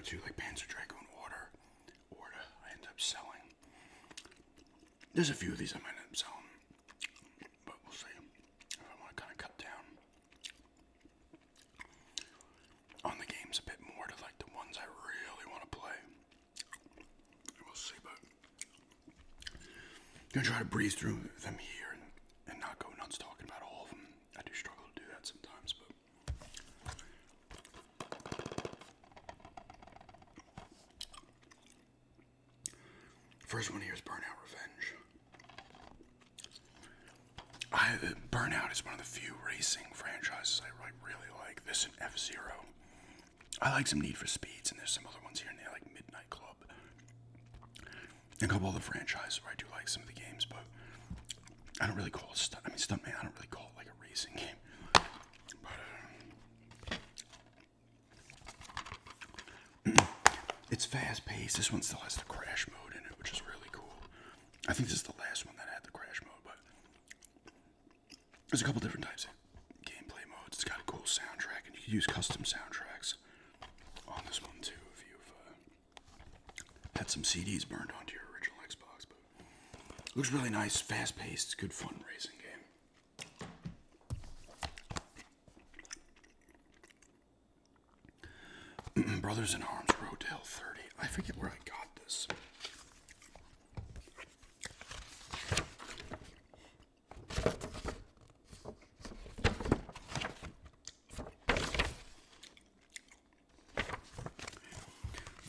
two, like Panzer Dragoon Order. I end up selling. There's a few of these I might end up selling, but we'll see if I want to kind of cut down on the games a bit more to like the ones I really want to play. We'll see, but I'm gonna try to breeze through them here and not go nuts talking about all of them. I do struggle to do that sometimes, but first one here is Burnout Revenge. Burnout is one of the few racing franchises I really like. This and F-Zero. I like some Need for Speeds, and there's some other ones here and there, like Midnight Club. And a couple other franchises where I do like some of the games, but I don't really call it Stuntman, I don't really call it like a racing game. But, it's fast-paced. This one still has the crash mode in it, which is really cool. I think this is the last one that had the crash mode, but there's a couple different types of gameplay modes. It's got a cool soundtrack, and you can use custom soundtracks on this one too if you've had some CDs burned onto your original Xbox. But it looks really nice, fast-paced, good fun racing game. Brothers in Arms Rodale 30. I forget where I got this.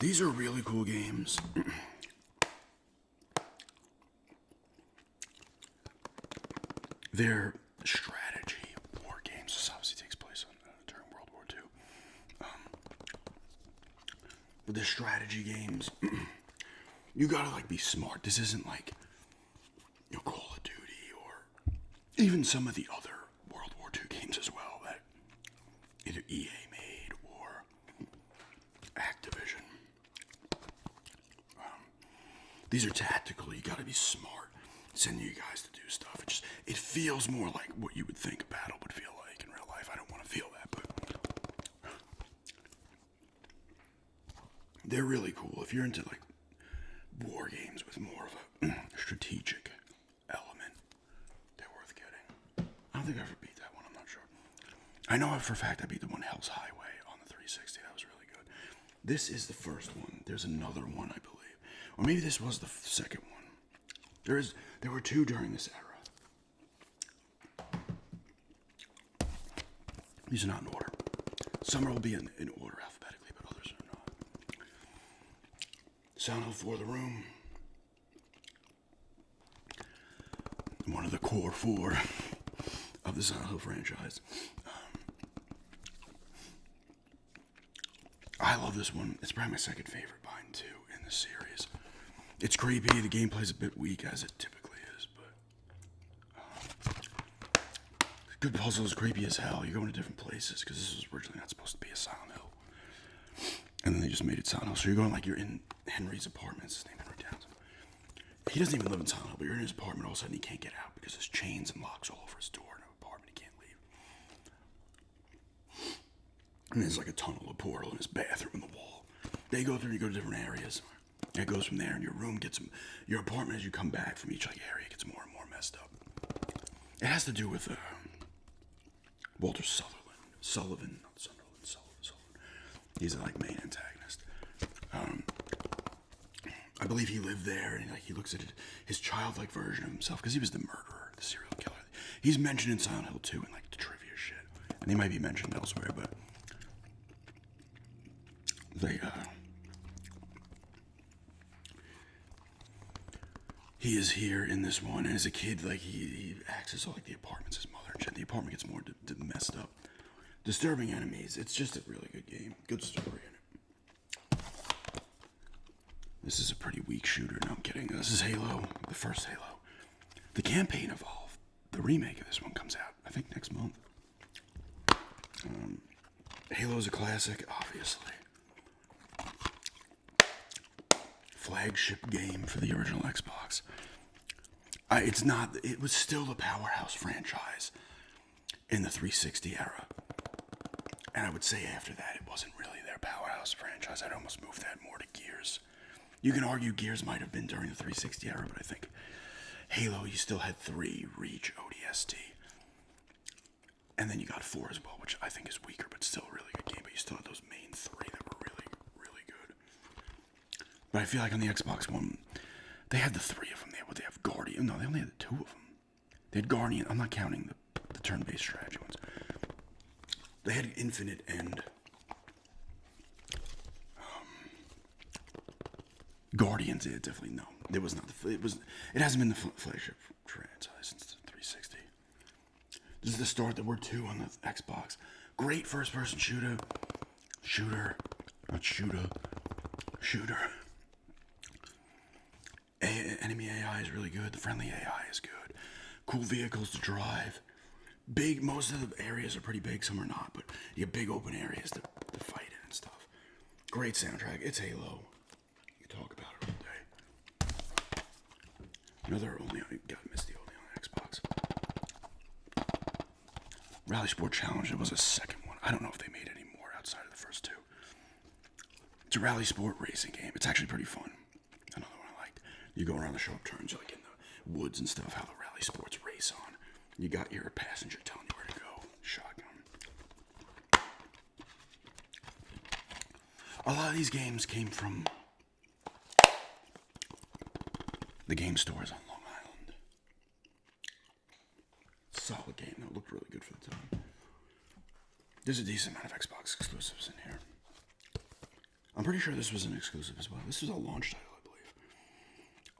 These are really cool games. They're strategy war games. This obviously takes place during World War II. But the strategy games, you gotta like be smart. This isn't like Call of Duty or even some of the other World War II games as well that either EA made or Activision. These are tactical. You gotta be smart. Sending you guys to do stuff. It feels more like what you would think a battle would feel like in real life. I don't want to feel that, but they're really cool. If you're into like war games with more of a strategic element, they're worth getting. I don't think I ever beat that one. I'm not sure. I know for a fact I beat the one Hell's Highway on the 360. That was really good. This is the first one. There's another one, I believe. Or maybe this was the second one. There were two during this era. These are not in order. Some will be in order alphabetically, but others are not. Silent Hill 4 The Room. One of the core four of the Silent Hill franchise. I love this one. It's probably my second favorite Bind 2 in the series. It's creepy. The gameplay's a bit weak, as it typically is, but good puzzles, creepy as hell. You're going to different places because this was originally not supposed to be a Silent Hill, and then they just made it Silent Hill. So you're going like you're in Henry's apartment. His name Henry Townsend. He doesn't even live in Silent Hill, but you're in his apartment. All of a sudden, he can't get out because there's chains and locks all over his door in an apartment. He can't leave. And there's like a tunnel, a portal in his bathroom in the wall. They go through. You go to different areas. It goes from there, and your apartment as you come back from each like area gets more and more messed up. It has to do with Walter Sullivan. He's like main antagonist. I believe he lived there, and he looks at his childlike version of himself because he was the murderer, the serial killer. He's mentioned in Silent Hill 2 in like the trivia shit, and he might be mentioned elsewhere, but he is here in this one, and as a kid, like he acts as though like the apartment's his mother and shit. The apartment gets more messed up. Disturbing enemies. It's just a really good game. Good story in it. This is a pretty weak shooter. No, I'm kidding. This is Halo, the first Halo. The campaign evolved. The remake of this one comes out, I think, next month. Halo's a classic, obviously. Flagship game for the original Xbox. It was still the powerhouse franchise in the 360 era. And I would say after that, it wasn't really their powerhouse franchise. I'd almost move that more to Gears. You can argue Gears might have been during the 360 era, but I think Halo, you still had 3, Reach, ODST. And then you got 4 as well, which I think is weaker, but still a really good game. But you still had those main 3 that were really, really good. But I feel like on the Xbox One, they had the 3 of them. They have Guardian. No, they only had the 2 of them. They had Guardian. I'm not counting the turn-based strategy ones. They had Infinite and Guardians. It definitely no. It was not. It hasn't been the flagship franchise since the 360. This is the start. There were 2 on the Xbox. Great first-person shooter. Enemy AI is really good. The friendly AI is good. Cool vehicles to drive. Big, most of the areas are pretty big, some are not, but you have big open areas to fight in and stuff. Great soundtrack. It's Halo. You can talk about it all day. Missed the only on Xbox. Rally Sport Challenge, it was a second one. I don't know if they made any more outside of the first 2. It's a rally sport racing game. It's actually pretty fun. Another one I liked. You go around the sharp turns, like in the woods and stuff, how the rally sports race on. You got your passenger telling you where to go. Shotgun. A lot of these games came from the game stores on Long Island. Solid game that looked really good for the time. There's a decent amount of Xbox exclusives in here. I'm pretty sure this was an exclusive as well. This was a launch title, I believe.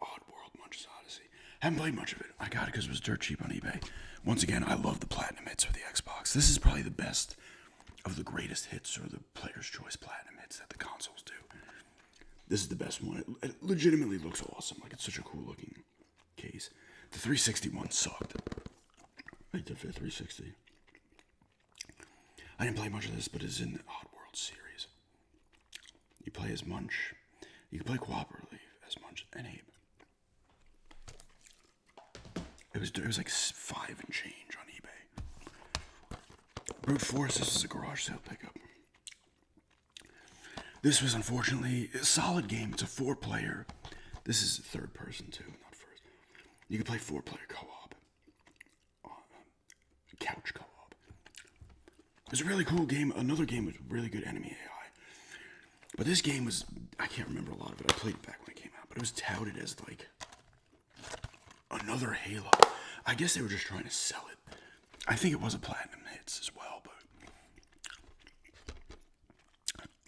Oddworld, Munch's Odyssey. Haven't played much of it. I got it because it was dirt cheap on eBay. Once again, I love the Platinum hits for the Xbox. This is probably the best of the greatest hits or the Player's Choice Platinum hits that the consoles do. This is the best one. It legitimately looks awesome. Like, it's such a cool looking case. The 360 one sucked. I did for the 360. I didn't play much of this, but it's in the Oddworld series. You play as Munch. You can play cooperatively as Munch and Abe. It was like 5 and change on eBay. Brute Force, this is a garage sale pickup. This was unfortunately a solid game. It's a 4-player. This is third person too, not first. You can play 4-player co-op. Couch co-op. It was a really cool game. Another game with really good enemy AI. But this game was, I can't remember a lot of it. I played it back when it came out, but it was touted as like another Halo. I guess they were just trying to sell it. I think it was a Platinum Hits as well, but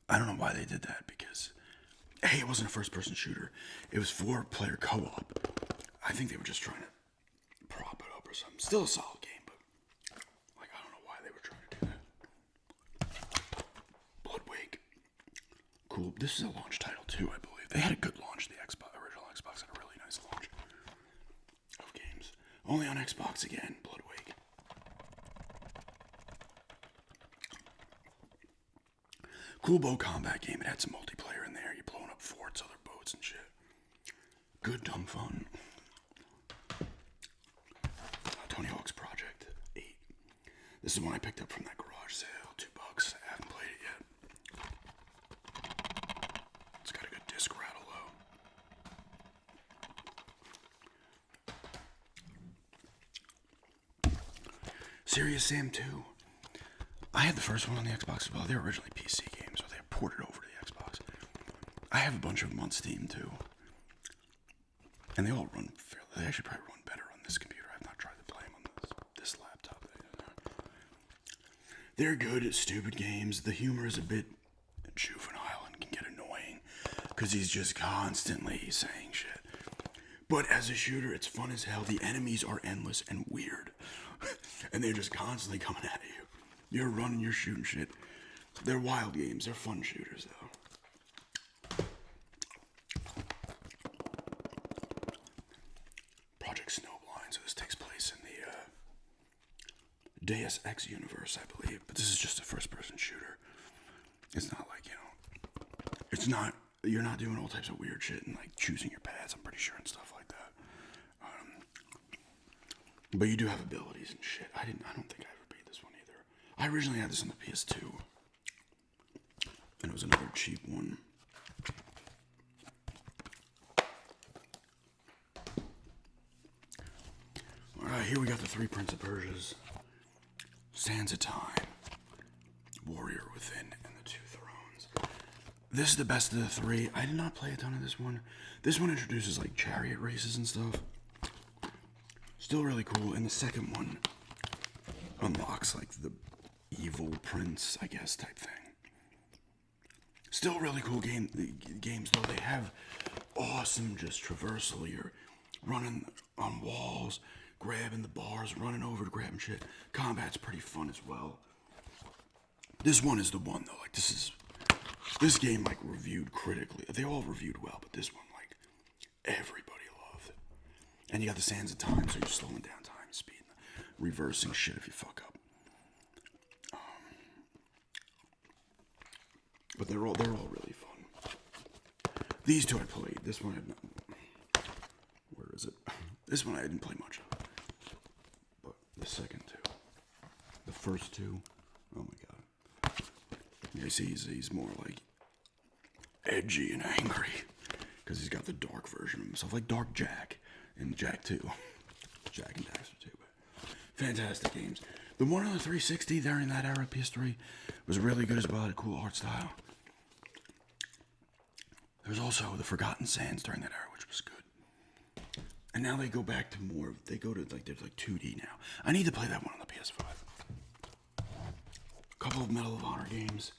I don't know why they did that because, hey, it wasn't a first-person shooter. It was 4-player co-op. I think they were just trying to prop it up or something. Still a solid game, but like I don't know why they were trying to do that. Bloodwake. Cool. This is a launch title too, I believe. They had a good launch. The original Xbox had a really nice launch of games. Only on Xbox again, Bloodwake. Cool boat combat game. It had some multiplayer in there. You're blowing up forts, other boats and shit. Good dumb fun. Tony Hawk's Project 8. This is one I picked up from that garage sale. $2. I haven't played it yet. It's got a good disc rattle though. Serious Sam 2. I had the first one on the Xbox as well. They were originally PC games, so they ported over to the Xbox. I have a bunch of them on Steam too. And they all run fairly. They actually probably run better on this computer. I've not tried to play them on this laptop. They're good at stupid games. The humor is a bit juvenile and can get annoying because he's just constantly saying shit. But as a shooter, it's fun as hell. The enemies are endless and weird. And they're just constantly coming at you. You're running, you're shooting shit. They're wild games. They're fun shooters, though. Project Snowblind. So this takes place in the Deus Ex universe, I believe. But this is just a first-person shooter. It's not like, it's not, you're not doing all types of weird shit and like choosing your paths, I'm pretty sure, and stuff like that. But you do have abilities and shit. I don't think I ever beat this one either. I originally had this on the PS2. And it was another cheap one. Alright, here we got the 3 Prince of Persias. Sands of Time, Warrior Within, and the 2 Thrones. This is the best of the 3. I did not play a ton of this one. This one introduces like chariot races and stuff. Still really cool. And the second one unlocks like the evil prince, I guess, type thing. Still really cool games though. They have awesome just traversal. You're running on walls, grabbing the bars, running over to grabbing shit. Combat's pretty fun as well. This one is the one though. Like this game like reviewed critically. They all reviewed well, but this one like everybody loved it. And you got the Sands of Time, so you're slowing down time, speed, reversing shit if you fuck up. But they're all really fun. These 2 I played. This one I not. Where is it? This one I didn't play much of. But the second 2, the first 2, oh my god. You see, he's more like edgy and angry because he's got the dark version of himself, like Dark Jack in Jack 2, Jack and Daxter 2. But fantastic games. The one on the 360 there in that era, PS3, was really good as well. Had a cool art style. There was also the Forgotten Sands during that era, which was good. And now they go back to more. They go to like there's like 2D now. I need to play that one on the PS5. A couple of Medal of Honor games.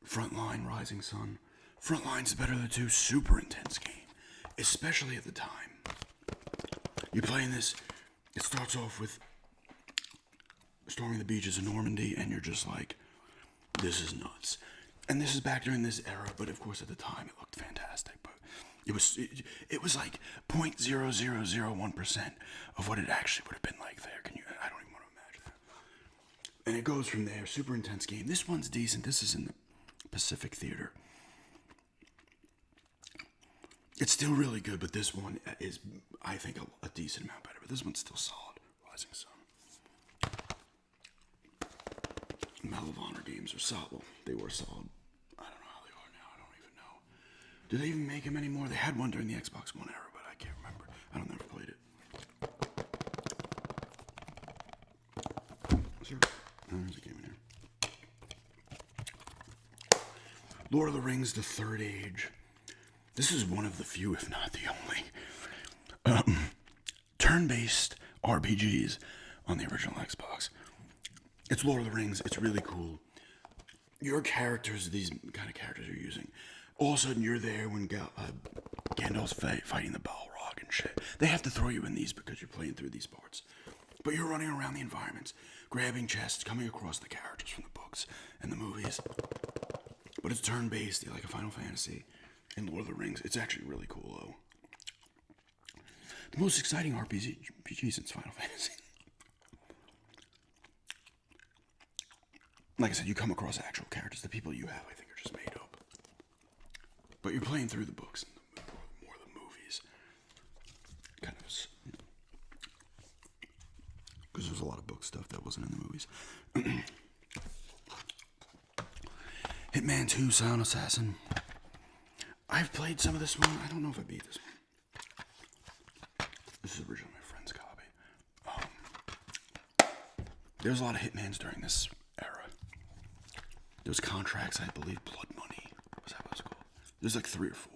Frontline, Rising Sun. Frontline's better than 2. Super intense game, especially at the time. You're playing this. It starts off with storming the beaches of Normandy, and you're just like, this is nuts. And this is back during this era, but of course at the time it looked fantastic. But it was like 0.0001% of what it actually would have been like there. I don't even want to imagine that. And it goes from there. Super intense game. This one's decent. This is in the Pacific Theater. It's still really good, but this one is, I think, a decent amount better. But this one's still solid. Rising Sun. Medal of Honor games are solid. They were solid. I don't know how they are now. I don't even know. Do they even make them anymore? They had one during the Xbox One era, but I can't remember. I don't never played it. Sure. There's a game in here. Lord of the Rings: The Third Age. This is one of the few, if not the only, turn-based RPGs on the original Xbox. It's Lord of the Rings. It's really cool. Your characters, these kind of characters you're using, all of a sudden you're there when Gandalf's fighting the Balrog and shit. They have to throw you in these because you're playing through these parts. But you're running around the environments, grabbing chests, coming across the characters from the books and the movies. But it's turn-based, like a Final Fantasy and Lord of the Rings. It's actually really cool, though. The most exciting RPG since Final Fantasy. Like I said, you come across actual characters. The people you have, I think, are just made up. But you're playing through the books and more the movies. Kind of, because there's a lot of book stuff that wasn't in the movies. Hitman 2, Silent Assassin. I've played some of this one. I don't know if I beat this one. This is originally my friend's copy. There's a lot of Hitmans during this era. There's Contracts, I believe, Blood Money. Was that what it's called? There's like 3 or 4.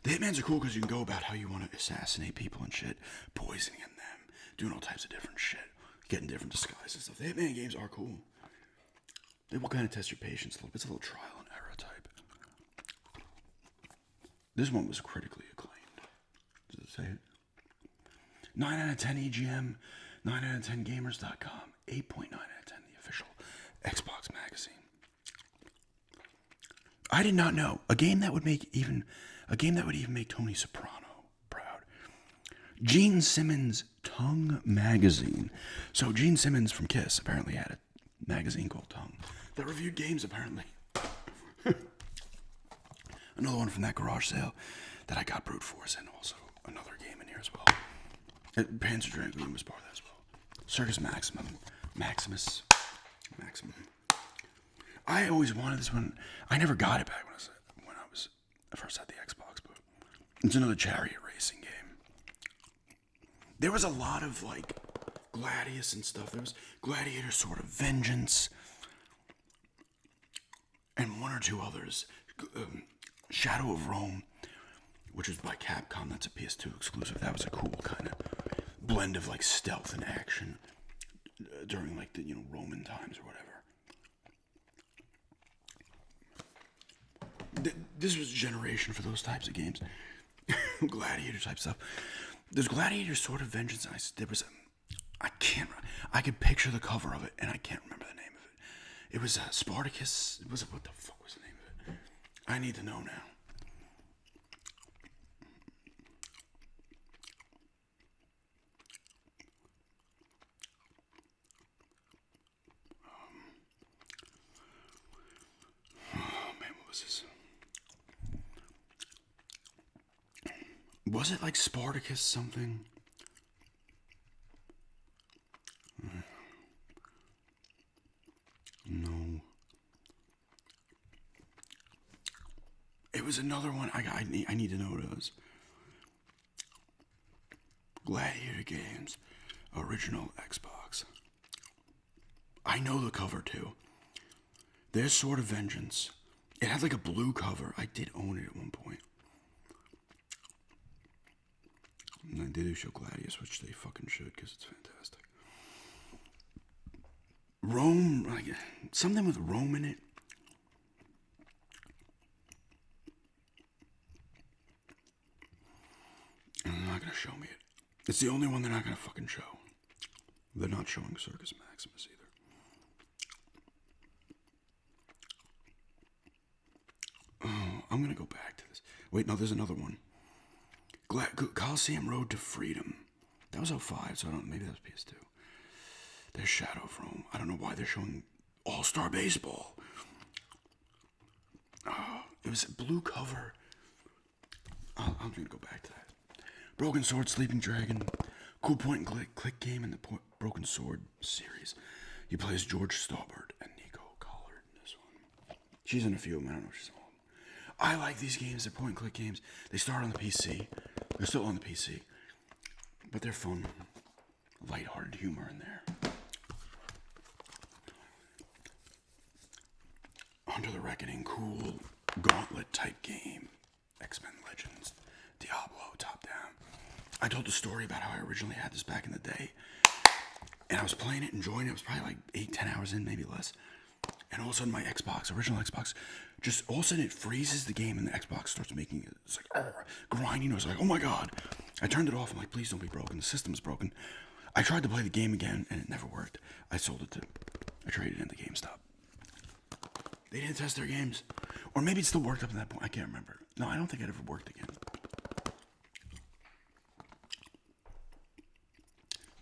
The Hitmans are cool because you can go about how you want to assassinate people and shit, poisoning them, doing all types of different shit, getting different disguises and stuff. The Hitman games are cool. They will kind of test your patience a little bit. It's a little trial and error type. This one was critically acclaimed. Does it say it? 9 out of 10 EGM, 9 out of 10 Gamers.com, 8.9 out of 10 the official Xbox magazine. I did not know a game that would even make Tony Soprano proud. Gene Simmons' Tongue magazine. So Gene Simmons from Kiss apparently had a magazine called Tongue that reviewed games apparently. Another one from that garage sale that I got Brute Force and also another game in here as well. Panzer Dragoon was part of that as well. Circus Maximum. I always wanted this one. I never got it back when I was first had the Xbox, but it's another chariot racing game. There was a lot of like Gladius and stuff. There was Gladiator Sword of Vengeance, and one or two others. Shadow of Rome, which was by Capcom. That's a PS2 exclusive. That was a cool kind of blend of like stealth and action during like the Roman times or whatever. This was a generation for those types of games. Gladiator type stuff. There's Gladiator Sword of Vengeance. I could picture the cover of it, and I can't remember the name of it. It was Spartacus. What the fuck was the name of it? I need to know now. Oh man, what was this? Was it like Spartacus something? No. It was another one. I need to know what it was. Gladiator Games, original Xbox. I know the cover too. There's Sword of Vengeance. It had like a blue cover. I did own it at one point. And they do show Gladius, which they fucking should, because it's fantastic. Rome, like something with Rome in it. And they're not gonna show me it. It's the only one they're not gonna fucking show. They're not showing Circus Maximus either. Oh, I'm gonna go back to this. Wait, no, there's another one. Coliseum Road to Freedom. That was 05, so maybe that was PS2. There's Shadow of Rome. I don't know why they're showing All-Star Baseball. Oh, it was a blue cover. I'm gonna go back to that. Broken Sword, Sleeping Dragon. Cool point and click game in the Broken Sword series. He plays George Staubert and Nico Collard in this one. She's in a few of them. I don't know if she's in all of them. I like these games. They're point and click games. They start on the PC. They're still on the PC. But they're fun. Lighthearted humor in there. Under the Reckoning, cool gauntlet type game. X-Men Legends, Diablo, top down. I told the story about how I originally had this back in the day. And I was playing it, enjoying it. It was probably like 8-10 hours in, maybe less. And all of a sudden my original Xbox, just all of a sudden it freezes the game and the Xbox starts making it. It's like, grinding. I was like, oh my God. I turned it off. I'm like, please don't be broken. The system's broken. I tried to play the game again and it never worked. I traded it into GameStop. They didn't test their games. Or maybe it still worked up to that point. I can't remember. No, I don't think it ever worked again.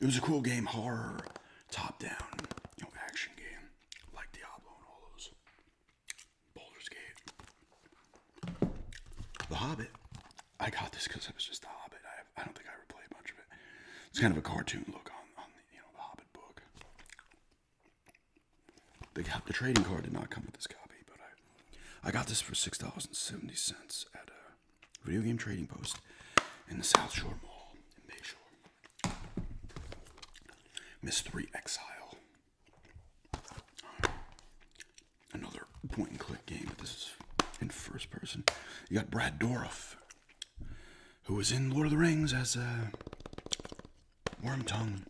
It was a cool game, horror, top-down, action game, like Diablo and all those. Baldur's Gate. The Hobbit. I got this because it was just The Hobbit. I don't think I ever played much of it. It's kind of a cartoon look on the Hobbit book. The trading card did not come with this copy, but I got this for $6.70 at a video game trading post in the South Shore Mall in Bayshore. Miss 3 Exile. Another point and click game, but this is in first person. You got Brad Dourif, who was in Lord of the Rings as Wormtongue.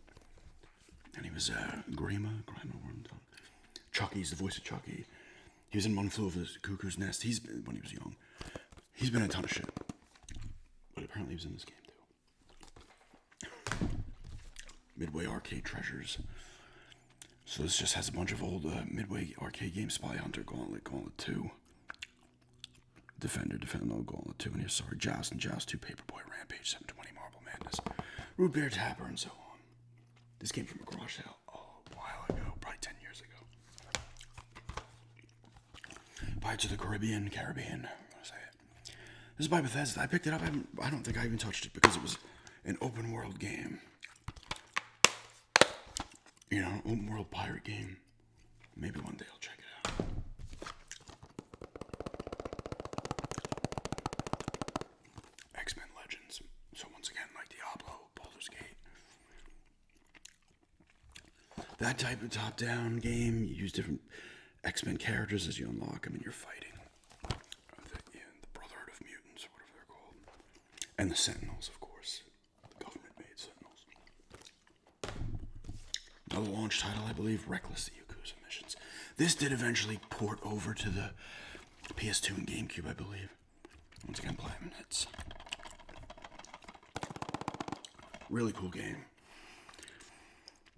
And he was Grima Wormtongue. Chucky's the voice of Chucky. He was in One Flew Over the Cuckoo's Nest. When he was young. He's been in a ton of shit. But apparently he was in this game too. Midway Arcade Treasures. So this just has a bunch of old Midway arcade games. Spy Hunter, Gauntlet 2. Defender, no, Gauntlet 2. And here's, Joust and Joust 2, Paperboy, Rampage, 720, Marble Madness, Root Beer Tapper, and so on. This came from a garage sale a while ago, probably 10 years ago. Pirates of the Caribbean. I'm gonna say it. This is by Bethesda. I picked it up. I don't think I even touched it because it was an open world game. Open world pirate game. Maybe one day I'll check it out. That type of top-down game, you use different X-Men characters as you unlock them, and you're fighting the Brotherhood of Mutants, whatever they're called, and the Sentinels, of course, the government-made Sentinels. Another launch title, I believe, Reckless: The Yakuza Missions. This did eventually port over to the PS2 and GameCube, I believe. Once again, Platinum Hits. Really cool game.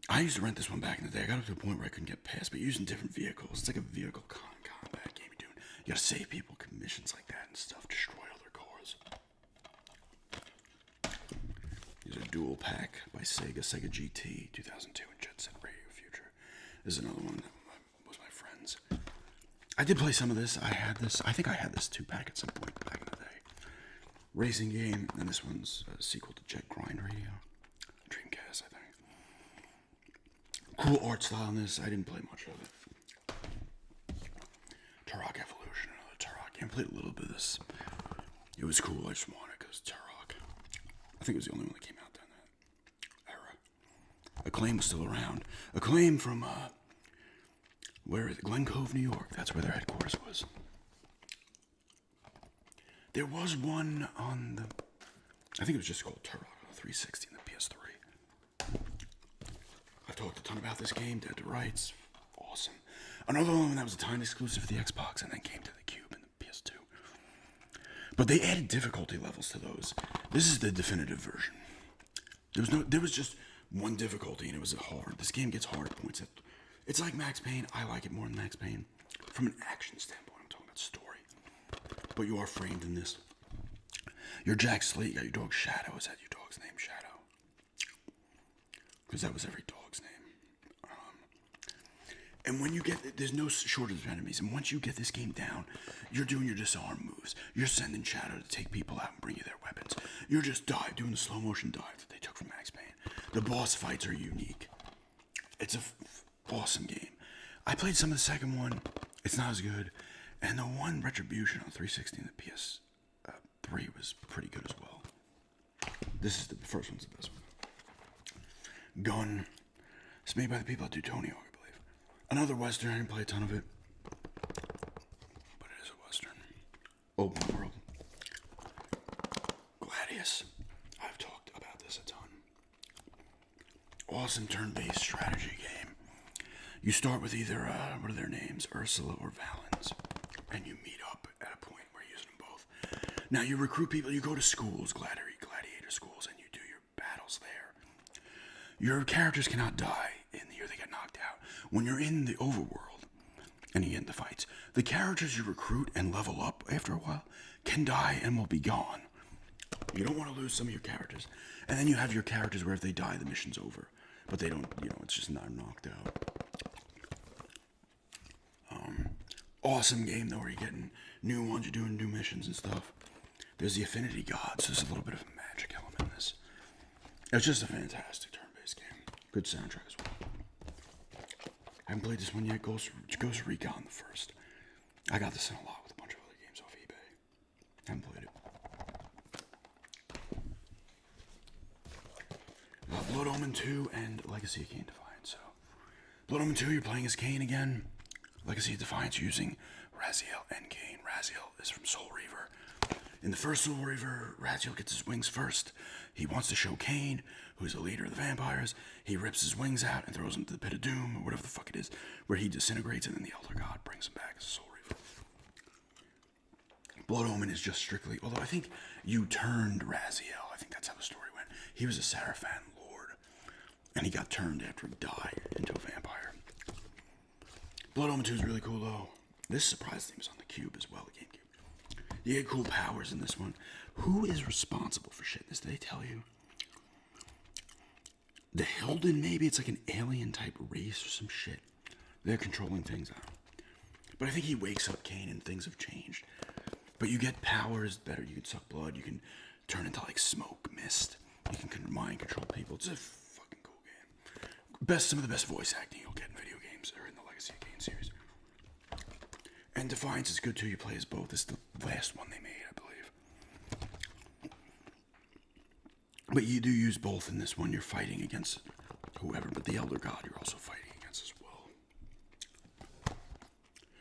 I used to rent this one back in the day. I got up to a point where I couldn't get past, but using different vehicles. It's like a vehicle combat game you're doing. You gotta save people, missions like that and stuff, destroy other cars. These are dual pack by Sega GT 2002 and Jet Set Radio Future. This is another one that was my friend's. I did play some of this. I think I had this 2-pack at some point back in the day. Racing game, and this one's a sequel to Jet Grind Radio. Dreamcast, I think. Cool art style in this. I didn't play much of it. Turok Evolution, another Turok game. I played a little bit of this. It was cool. I just wanted it because Turok. I think it was the only one that came out during that era. Acclaim was still around. Acclaim from, where is it? Glen Cove, New York. That's where their headquarters was. There was one on the, I think it was just called Turok on the 360 and the PS3. I've talked a ton about this game, Dead to Rights. Awesome. Another one that was a time exclusive for the Xbox and then came to the Cube and the PS2. But they added difficulty levels to those. This is the definitive version. There was just one difficulty and it was hard. This game gets hard at points. It's like Max Payne. I like it more than Max Payne. From an action standpoint, I'm talking about story. But you are framed in this. You're Jack Slate. You got your dog Shadow. Is that your dog's name, Shadow? Because that was every dog's name. And when you get, there's no shortage of enemies. And once you get this game down, you're doing your disarm moves. You're sending Shadow to take people out and bring you their weapons. You're just doing the slow motion dive that they took from Max Payne. The boss fights are unique. It's a awesome game. I played some of the second one. It's not as good. And the one Retribution on 360 and the PS3 was pretty good as well. This is the first one's the best one. Gun. It's made by the people at Teutonio, I believe. Another Western. I didn't play a ton of it. But it is a Western. Open world. Gladiatorial. I've talked about this a ton. Awesome turn-based strategy game. You start with either, what are their names? Ursula or Valens. And you meet up at a point where you're using them both. Now you recruit people, you go to schools, gladiator schools, and you do your battles there. Your characters cannot die in the year they get knocked out. When you're in the overworld, and you get into fights, the characters you recruit and level up after a while can die and will be gone. You don't want to lose some of your characters. And then you have your characters where if they die, the mission's over. But they don't, it's just not knocked out. Awesome game though, where you're getting new ones, you're doing new missions and stuff. There's the Affinity Gods, there's a little bit of a magic element in this. It's just a fantastic turn-based game. Good soundtrack as well. I haven't played this one yet, Ghost Recon the first. I got this in a lot with a bunch of other games off eBay. Haven't played it. Blood Omen 2 and Legacy of Kain Defiance. So, Blood Omen 2, you're playing as Kain again. Legacy of Defiance using Raziel and Kain. Raziel is from Soul Reaver. In the first Soul Reaver, Raziel gets his wings first. He wants to show Kain, who's a leader of the vampires. He rips his wings out and throws him to the Pit of Doom, or whatever the fuck it is, where he disintegrates, and then the Elder God brings him back as a Soul Reaver. Blood Omen is just strictly, although I think you turned Raziel. I think that's how the story went. He was a Sarafan lord, and he got turned after he died into a vampire. Blood Omen 2 is really cool though. This surprised me was on the Cube as well, the GameCube. You get cool powers in this one. Who is responsible for shit? This, did they tell you? The Hilden, maybe? It's like an alien type race or some shit. They're controlling things out. But I think he wakes up Kain and things have changed. But you get powers better. You can suck blood. You can turn into like smoke, mist. You can mind control people. It's a fucking cool game. Some of the best voice acting you'll get in video games are in the Legacy of Kain series. And Defiance is good too. You play as both. It's the last one they made, I believe. But you do use both in this one. You're fighting against whoever, but the Elder God you're also fighting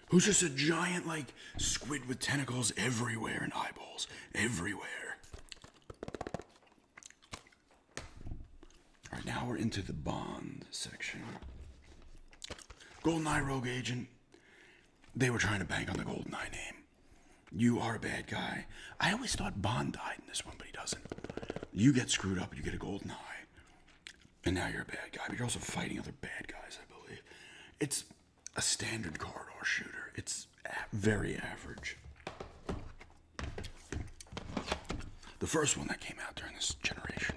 who's just a giant, like, squid with tentacles everywhere and eyeballs everywhere. All right, now we're into the Bond section. GoldenEye Rogue Agent. They were trying to bank on the GoldenEye name. You are a bad guy. I always thought Bond died in this one, but he doesn't. You get screwed up, you get a GoldenEye. And now you're a bad guy, but you're also fighting other bad guys, I believe. It's a standard corridor shooter. It's very average. The first one that came out during this generation.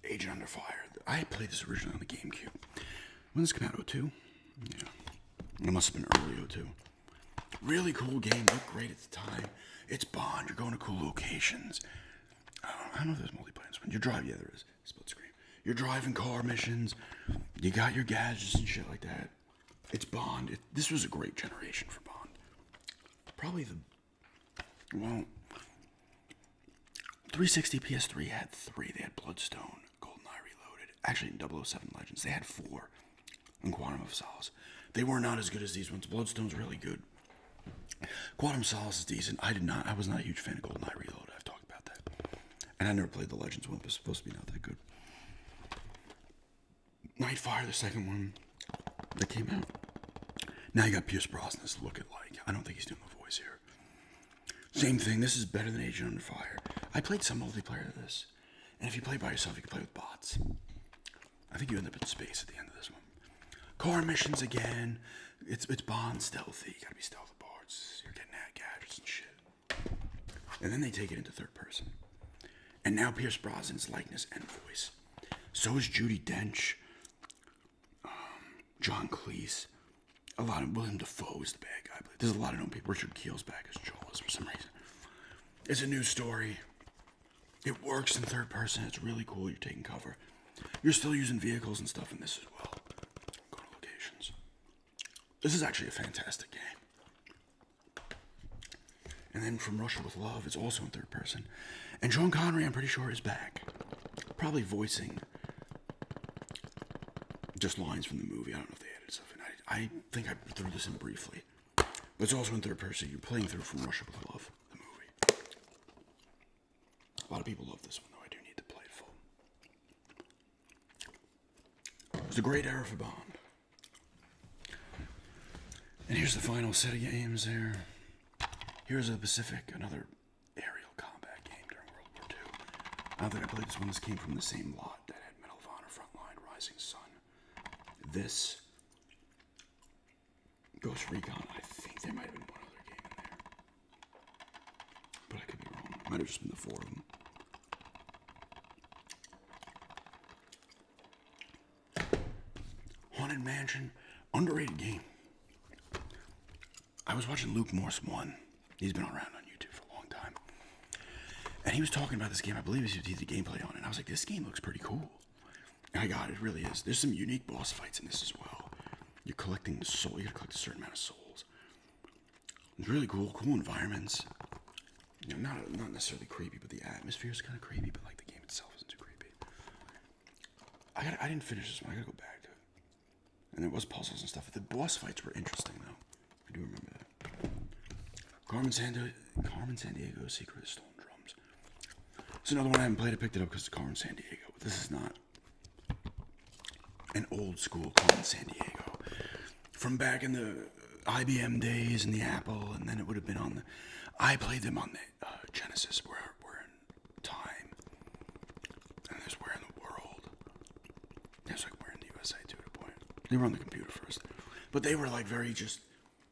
Agent Under Fire. I played this originally on the GameCube. When did this come out? 02? Yeah. It must have been early 02. Really cool game. Looked great at the time. It's Bond. You're going to cool locations. I don't know if there's multiplayer in this one. You're driving. Yeah, there is. Split screen. You're driving car missions. You got your gadgets and shit like that. It's Bond. This was a great generation for Bond. Probably 360 PS3 had 3. They had Bloodstone, GoldenEye Reloaded. Actually, in 007 Legends, they had 4. And Quantum of Solace. They were not as good as these ones. Bloodstone's really good. Quantum of Solace is decent. I was not a huge fan of GoldenEye Reloaded. I've talked about that. And I never played the Legends one. It was supposed to be not that good. Nightfire, the second one that came out. Now you got Pierce Brosnan's look at like. I don't think he's doing the voice here. Same thing. This is better than Agent Under Fire. I played some multiplayer of this. And if you play by yourself, you can play with bots. I think you end up in space at the end of this one. Car missions again. It's Bond stealthy. You gotta be stealth with parts. You're getting at gadgets and shit. And then they take it into third person. And now Pierce Brosnan's likeness and voice. So is Judi Dench. John Cleese. A lot of William Dafoe is the bad guy. But there's a lot of known people. Richard Keel's back as Jaws for some reason. It's a new story. It works in third person. It's really cool. You're taking cover. You're still using vehicles and stuff in this as well. Go to locations. This is actually a fantastic game. And then From Russia with Love is also in third person. And Sean Connery, I'm pretty sure, is back. Probably voicing just lines from the movie. I don't know if they added stuff in. I think I threw this in briefly. But it's also in third person. You're playing through From Russia with Love, the movie. A lot of people love this one, though. I do need to play it full. It was a great era for Bond. And here's the final set of games there. Here's the Pacific, another aerial combat game during World War II. Now that I played this one, this came from the same lot that had Medal of Honor, Frontline, Rising Sun. This, Ghost Recon, I think there might have been one other game in there. But I could be wrong. Might have just been the 4 of them. Haunted Mansion, underrated game. I was watching Luke Morse 1. He's been around on YouTube for a long time. And he was talking about this game. I believe he did the gameplay on it. And I was like, this game looks pretty cool. And I got it. It really is. There's some unique boss fights in this as well. You're collecting soul. You gotta collect a certain amount of souls. It's really cool. Cool environments. You know, not necessarily creepy, but the atmosphere is kind of creepy. But like the game itself isn't too creepy. I didn't finish this one. I gotta go back to it. And there was puzzles and stuff. The boss fights were interesting though. I do remember that. Carmen Sandiego, Secret of Stolen Drums. It's another one I haven't played. I picked it up because it's Carmen Sandiego. But this is not an old school Carmen Sandiego. From back in the IBM days and the Apple, and then it would have been on the... I played them on the Genesis, where we're in time. And there's Where in the World. There's like Where in the USA too at a point. They were on the computer first. But they were like very just...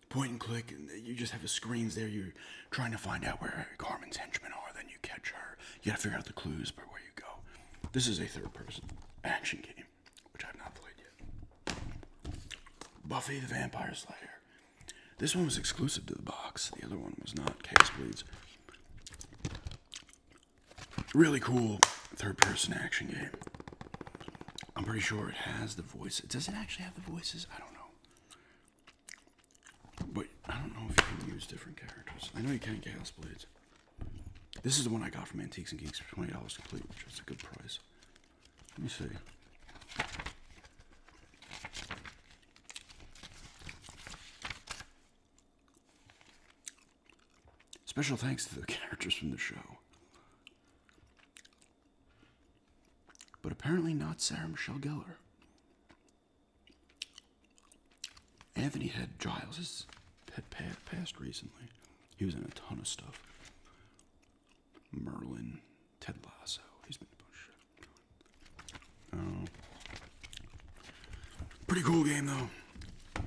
point and click, and you just have the screens there. You're trying to find out where Carmen's henchmen are, then you catch her. You gotta figure out the clues by where you go. This is a third-person action game, which I've not played yet. Buffy the Vampire Slayer. This one was exclusive to the box. The other one was not. Chaos Bleeds. Really cool third-person action game. I'm pretty sure it has the voices. Does it actually have the voices? I don't know. But I don't know if you can use different characters. I know you can Chaos Blades. This is the one I got from Antiques and Geeks for $20 complete, which was a good price. Let me see. Special thanks to the characters from the show. But apparently not Sarah Michelle Gellar. Anthony Head Giles had passed recently. He was in a ton of stuff. Merlin, Ted Lasso. He's been in a bunch of shit. Pretty cool game though.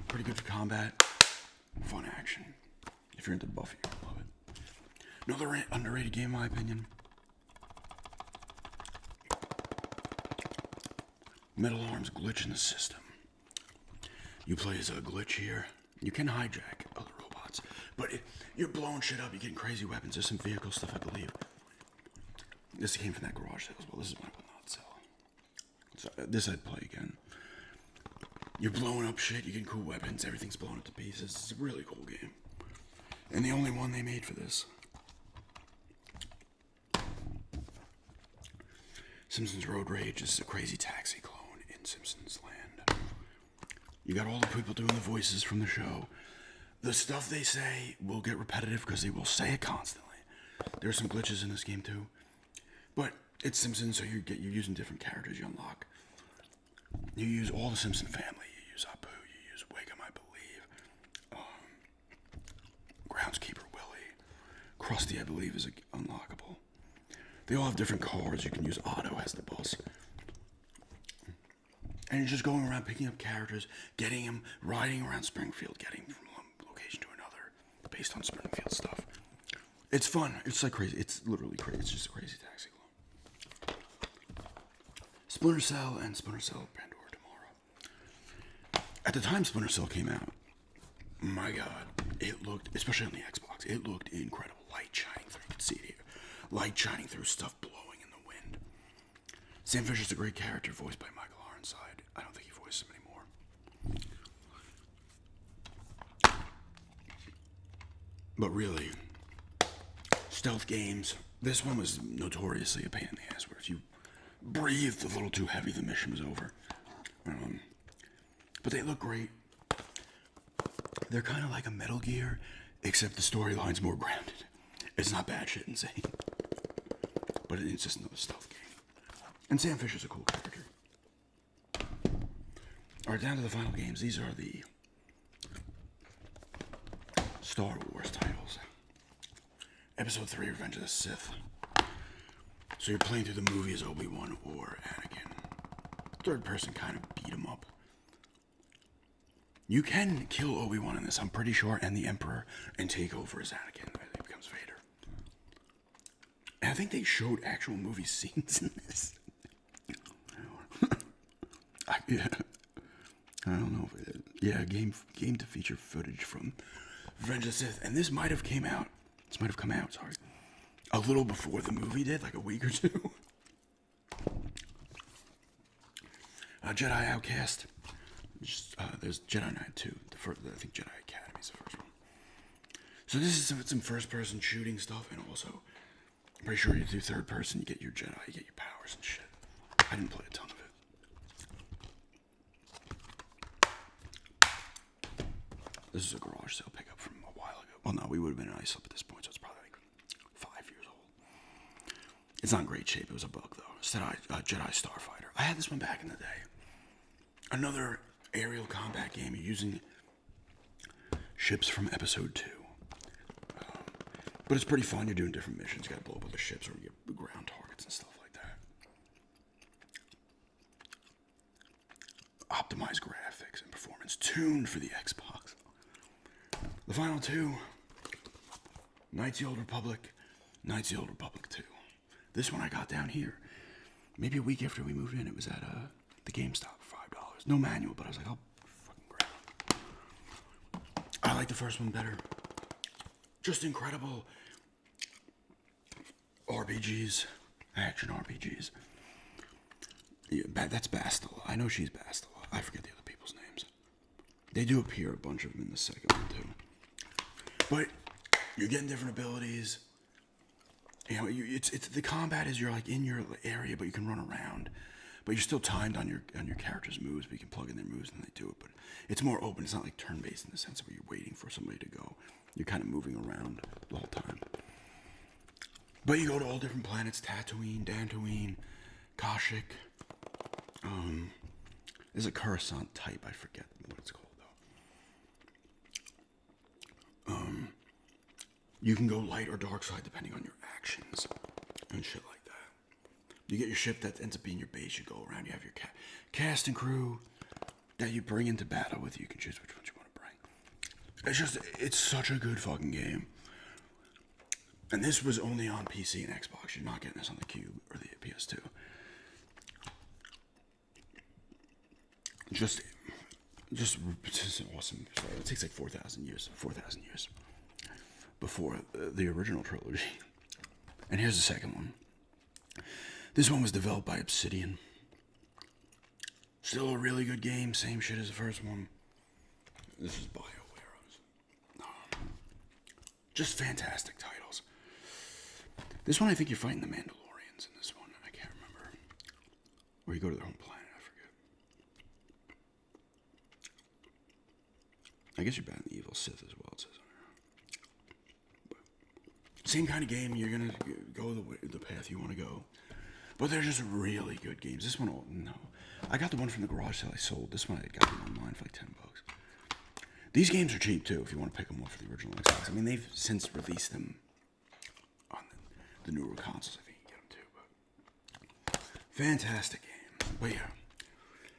Pretty good for combat. Fun action. If you're into Buffy, you'll love it. Another underrated game in my opinion. Metal Arms Glitch in the System. You play as a glitch here. You can hijack other robots, but you're blowing shit up. You're getting crazy weapons. There's some vehicle stuff, I believe. This came from that garage sale as well. This is what I will not sell. So, this I'd play again. You're blowing up shit. You're getting cool weapons. Everything's blown up to pieces. It's a really cool game. And the only one they made for this. Simpsons Road Rage is a crazy taxi clone in Simpsons Land. You got all the people doing the voices from the show. The stuff they say will get repetitive because they will say it constantly. There's some glitches in this game too. But it's Simpsons, so you're using different characters you unlock. You use all the Simpson family. You use Apu, you use Wiggum, I believe. Groundskeeper Willie. Krusty, I believe, is unlockable. They all have different cars. You can use Otto as the boss. And you're just going around picking up characters, getting them, riding around Springfield, getting from one location to another, based on Springfield stuff. It's fun. It's like crazy. It's literally crazy. It's just a crazy taxi clone. Splinter Cell and Splinter Cell Pandora Tomorrow. At the time Splinter Cell came out, my God, it looked, especially on the Xbox, it looked incredible. Light shining through. You can see it here. Light shining through, stuff blowing in the wind. Sam Fisher's a great character, voiced by Michael Ironside. I don't think he voices him anymore. But really, stealth games. This one was notoriously a pain in the ass, where if you breathed a little too heavy, the mission was over. But they look great. They're kind of like a Metal Gear, except the storyline's more grounded. It's not bad shit insane. But it's just another stealth game. And Sam Fisher's a cool character. Alright, down to the final games. These are the Star Wars titles. Episode 3, Revenge of the Sith. So you're playing through the movie as Obi-Wan or Anakin. Third person kind of beat him up. You can kill Obi-Wan in this, I'm pretty sure, and the Emperor, and take over as Anakin. He becomes Vader. And I think they showed actual movie scenes in this. I don't know. Game to feature footage from Revenge of the Sith, and this might have come out. Sorry, a little before the movie did, like a week or two. Jedi Outcast. There's Jedi Knight 2. I think Jedi Academy is the first one. So this is some first-person shooting stuff, and also, I'm pretty sure you do third person. You get your Jedi, you get your powers and shit. I didn't play a ton of it. This is a garage sale pickup from a while ago. Well, no, we would have been in ISO at this point, so it's probably like 5 years old. It's not in great shape. It was a bug, though. It's Jedi Starfighter. I had this one back in the day. Another aerial combat game using ships from episode 2. But it's pretty fun. You're doing different missions. You gotta blow up other ships or you get ground targets and stuff like that. Optimized graphics and performance. Tuned for the Xbox. The final two. Knights of the Old Republic. Knights of the Old Republic 2. This one I got down here. Maybe a week after we moved in. It was at the GameStop for $5. No manual, but I was like, I'll fucking grab it. I like the first one better. Just incredible RPGs, action RPGs. Yeah, that's Bastila. I know she's Bastila. I forget the other people's names. They do appear, a bunch of them in the second one too. But you're getting different abilities. You know, it's the combat is you're like in your area, but you can run around. But you're still timed on your character's moves, but you can plug in their moves and they do it. But it's more open. It's not like turn-based in the sense where you're waiting for somebody to go. You're kind of moving around the whole time. But you go to all different planets: Tatooine, Dantooine, Kashyyyk. There's a Coruscant type. I forget what it's called though. You can go light or dark side depending on your actions and shit like that. You get your ship that ends up being your base. You go around. You have your cast and crew that you bring into battle with you. You can choose which ones you want to bring. It's such a good fucking game. And this was only on PC and Xbox. You're not getting this on the Cube or the PS2. Just awesome. It takes like 4,000 years before the original trilogy. And here's the second one. This one was developed by Obsidian. Still a really good game. Same shit as the first one. This is BioWare. Just fantastic titles. This one, I think you're fighting the Mandalorians in this one. I can't remember. Or you go to their home planet. I forget. I guess you're battling the evil Sith as well, it says on here. But same kind of game. You're going to go the path you want to go. But they're just really good games. This one, no. I got the one from the garage sale I sold. This one I got them online for like $10. These games are cheap too if you want to pick them up for the original Xbox. I mean, they've since released them on the newer consoles. I think you can get them too. But fantastic game. But yeah,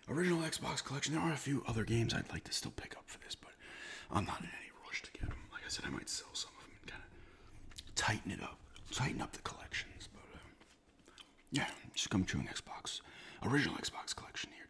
original Xbox collection. There are a few other games I'd like to still pick up for this, but I'm not in any rush to get them. Like I said, I might sell some of them and kind of tighten up the collections. But yeah, just come to an Xbox, original Xbox collection here.